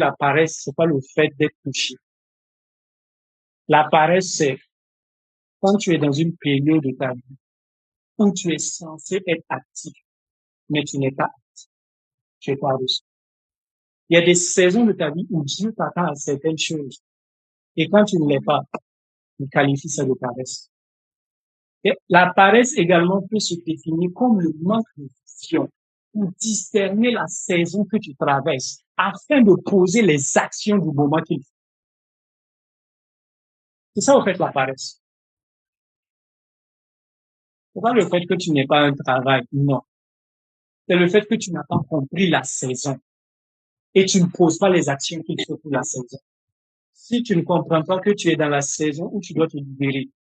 La paresse, c'est pas le fait d'être touché. La paresse, c'est quand tu es dans une période de ta vie où tu es censé être actif, mais tu n'es pas actif. Tu es pas reçu. Il y a des saisons de ta vie où Dieu t'attend à certaines choses. Et quand tu ne l'es pas, il qualifie ça de paresse. Et la paresse également peut se définir comme le manque de vision ou discerner la saison que tu traverses afin de poser les actions du moment qu'il faut. C'est ça, au fait, la paresse. C'est pas le fait que tu n'aies pas un travail, non. C'est le fait que tu n'as pas compris la saison et tu ne poses pas les actions qu'il faut pour la saison. Si tu ne comprends pas que tu es dans la saison où tu dois te libérer,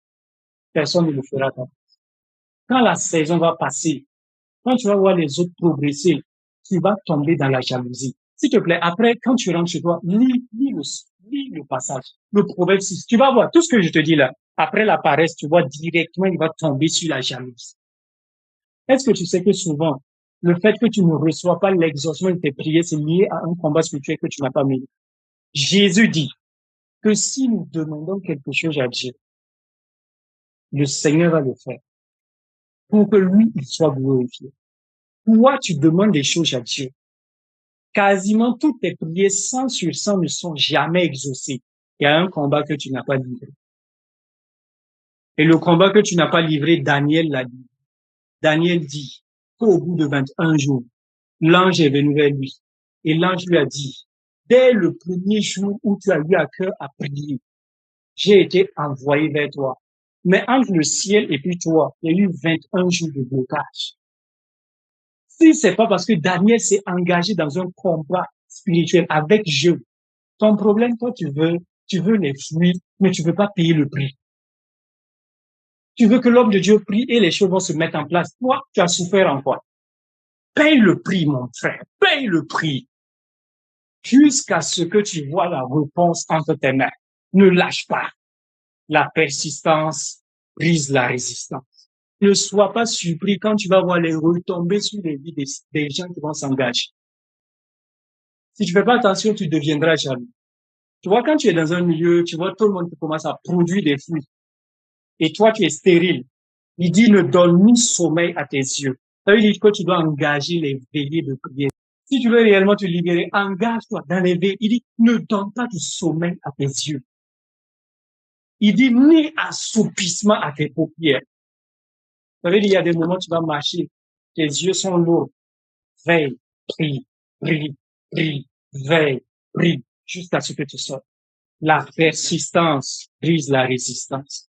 personne ne le fera pas. Quand la saison va passer, quand tu vas voir les autres progresser, tu vas tomber dans la jalousie. S'il te plaît, après, quand tu rentres chez toi, lis le passage, le proverbe 6. Tu vas voir tout ce que je te dis là. Après la paresse, tu vois directement, il va tomber sur la jalousie. Est-ce que tu sais que souvent, le fait que tu ne reçois pas l'exaucement de tes prières, c'est lié à un combat spirituel que tu n'as pas mené? Jésus dit que si nous demandons quelque chose à Dieu, le Seigneur va le faire pour que lui, il soit glorifié. Toi, tu demandes des choses à Dieu. Quasiment toutes tes prières 100 sur 100 ne sont jamais exaucées. Il y a un combat que tu n'as pas livré. Et le combat que tu n'as pas livré, Daniel l'a dit. Daniel dit qu'au bout de 21 jours, l'ange est venu vers lui. Et l'ange lui a dit, dès le premier jour où tu as eu à cœur à prier, j'ai été envoyé vers toi. Mais entre le ciel et puis toi, il y a eu 21 jours de blocage. Si c'est pas parce que Daniel s'est engagé dans un combat spirituel avec Dieu, ton problème, toi, tu veux les fruits, mais tu veux pas payer le prix. Tu veux que l'homme de Dieu prie et les choses vont se mettre en place. Toi, tu as souffert en quoi? Paye le prix, mon frère. Paye le prix. Jusqu'à ce que tu vois la réponse entre tes mains. Ne lâche pas. La persistance brise la résistance. Ne sois pas surpris quand tu vas voir les retombées sur les vies des gens qui vont s'engager. Si tu fais pas attention, tu deviendras jaloux. Tu vois, quand tu es dans un milieu, tu vois tout le monde qui commence à produire des fruits. Et toi, tu es stérile. Il dit, ne donne ni sommeil à tes yeux. Ça veut dire que tu dois engager les veillées de prière. Si tu veux réellement te libérer, engage-toi dans les veillées. Il dit, ne donne pas du sommeil à tes yeux. Il dit, ni assoupissement à tes paupières. Ça veut dire, il y a des moments où tu vas marcher, tes yeux sont lourds. Veille, prie, prie, prie, veille, prie, jusqu'à ce que tu sortes. La persistance brise la résistance.